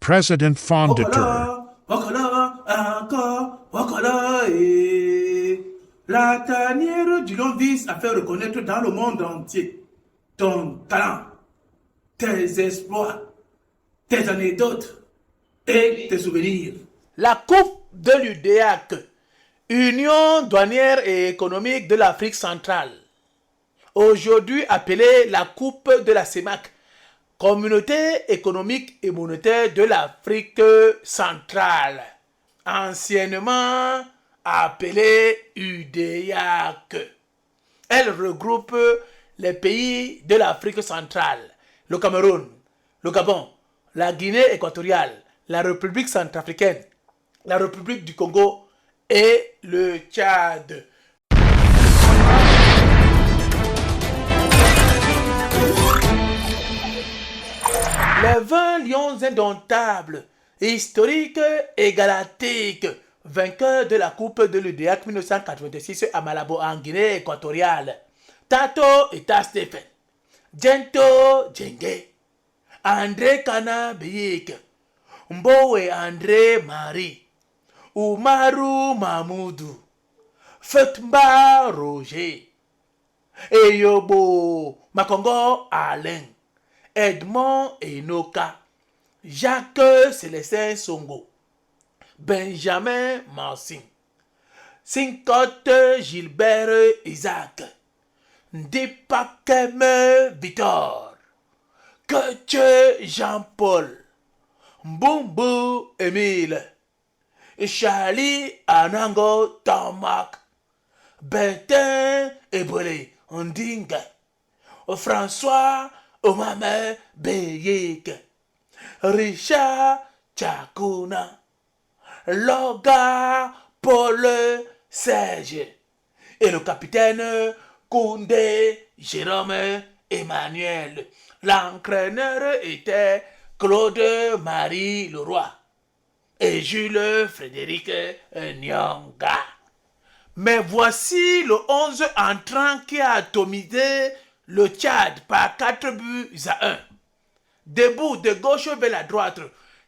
President Fondateur. Wakala, wakala, encore, wakala, et la tanière du long vise à faire reconnaître dans le monde entier ton talent, tes exploits, tes anecdotes et tes souvenirs. La Coupe de l'UDEAC, Union douanière et économique de l'Afrique centrale, aujourd'hui appelée la Coupe de la CEMAC, Communauté économique et monétaire de l'Afrique centrale, anciennement appelée UDEAC. Elle regroupe les pays de l'Afrique centrale, le Cameroun, le Gabon, la Guinée équatoriale, la République centrafricaine, la République du Congo et le Tchad. Les 20 lions indomptables, historiques et galactiques, vainqueurs de la Coupe de l'UDEAC 1986 à Malabo en Guinée équatoriale. Tato et Stephen, Gento Djenge, André Kana Beyik, Mbowe André Marie, Umaru Mamoudou, Fetmba Roger, Eyobo Makongo Alain, Edmond Enoka, Jacques Célestin Songo, Benjamin Marcin, Sincotte Gilbert Isaac, Ndipakeme Victor, Ketche Jean-Paul, Mbumbu Emile, Charlie Anango Tamak, Bertin Ebole Ndinga, François Omame Beyik, Richard Chakuna, Loga Paul Serge et le capitaine Koundé Jérôme Emmanuel. L'entraîneur était Claude-Marie Leroy et Jules Frédéric Nyonga. Mais voici le 11 entrant qui a atomisé le Tchad par 4 buts à 1. Debout de gauche vers la droite,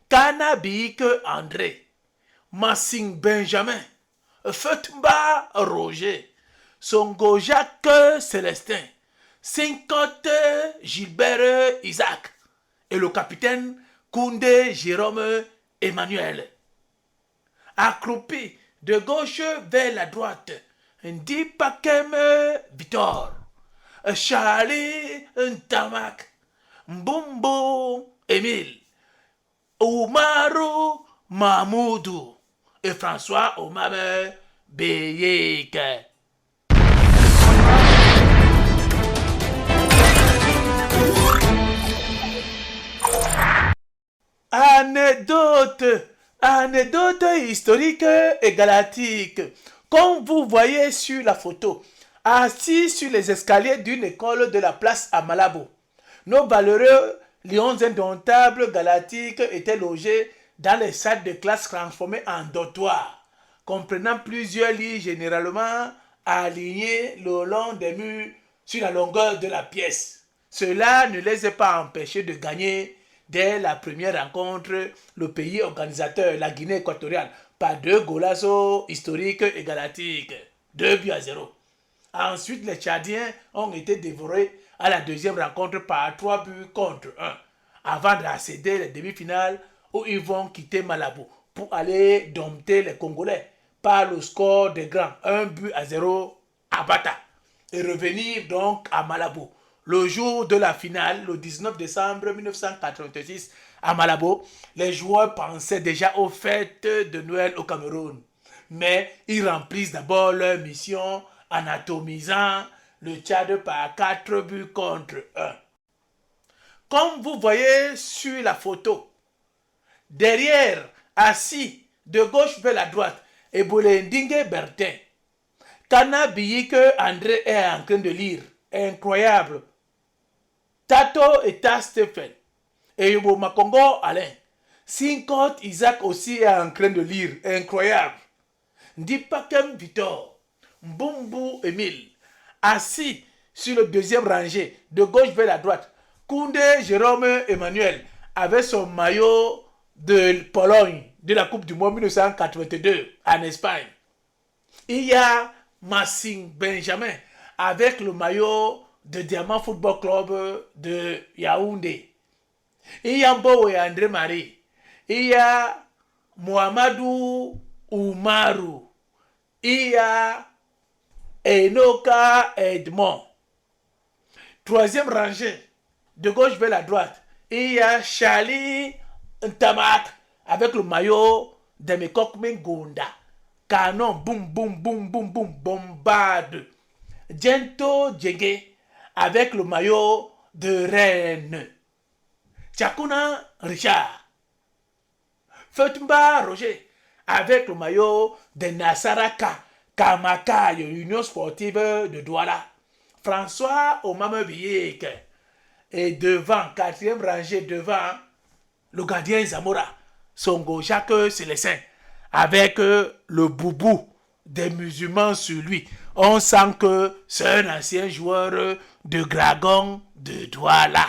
Kanabik André, Massing Benjamin, Fetmba Roger, Songo Jacques Célestin, Sincotte Gilbert Isaac et le capitaine Koundé Jérôme Emmanuel. Accroupi de gauche vers la droite, Ndipakem Victor, Charlie Ntamak, Mbumbu Emile, Oumarou Mahmoudou et François Omame Beyik. Anecdote historique et galactique. Comme vous voyez sur la photo, assis sur les escaliers d'une école de la place à Malabo, nos valeureux lions indomptables galactiques étaient logés dans les salles de classe transformées en dortoirs, comprenant plusieurs lits généralement alignés le long des murs sur la longueur de la pièce. Cela ne les a pas empêchés de gagner dès la première rencontre le pays organisateur, la Guinée équatoriale, par 2 golazos historiques et galactiques, 2 buts à 0. Ensuite, les Tchadiens ont été dévorés à la deuxième rencontre par 3 buts contre 1, avant d'accéder les demi-finales où ils vont quitter Malabo pour aller dompter les Congolais par le score des grands, 1 but à 0 à Bata, et revenir donc à Malabo. Le jour de la finale, le 19 décembre 1986, à Malabo, les joueurs pensaient déjà aux fêtes de Noël au Cameroun. Mais ils remplissent d'abord leur mission en atomisant le Tchad par 4 buts contre 1. Comme vous voyez sur la photo, derrière, assis de gauche vers la droite, Ebolendingue Bertin. Kana Biyik André est en train de lire. Incroyable. Tato et Stephen. Et Yobo Makongo Alain. Sinkot Isaac aussi est en train de lire. Incroyable. Ndipakem Victor. Mbumbu Emile. Assis sur le deuxième rangée, de gauche vers la droite. Koundé Jérôme Emmanuel, avec son maillot de Pologne de la Coupe du Monde 1982 en Espagne. Il y a Massing Benjamin avec le maillot de Diamant Football Club de Yaoundé. Il y a Mbowe et André Marie. Il y a Mohamedou Oumarou. Il y a Enoka Edmond. Troisième rangée, de gauche vers la droite, il y a Charlie Ntamak avec le maillot de Mekokmen Gonda. Canon, boum, boum, boum, boum, boum, bombarde. Gento Djenge avec le maillot de Rennes. Tchakuna Richard. Fetumba Roger avec le maillot de Nasaraka Kamaka, Union sportive de Douala. François Omamebiyek. Et devant, quatrième rangée devant, le gardien Zamora. Songo Jacques Célestin. Avec le boubou des musulmans sur lui. On sent que c'est un ancien joueur de Dragon de Douala.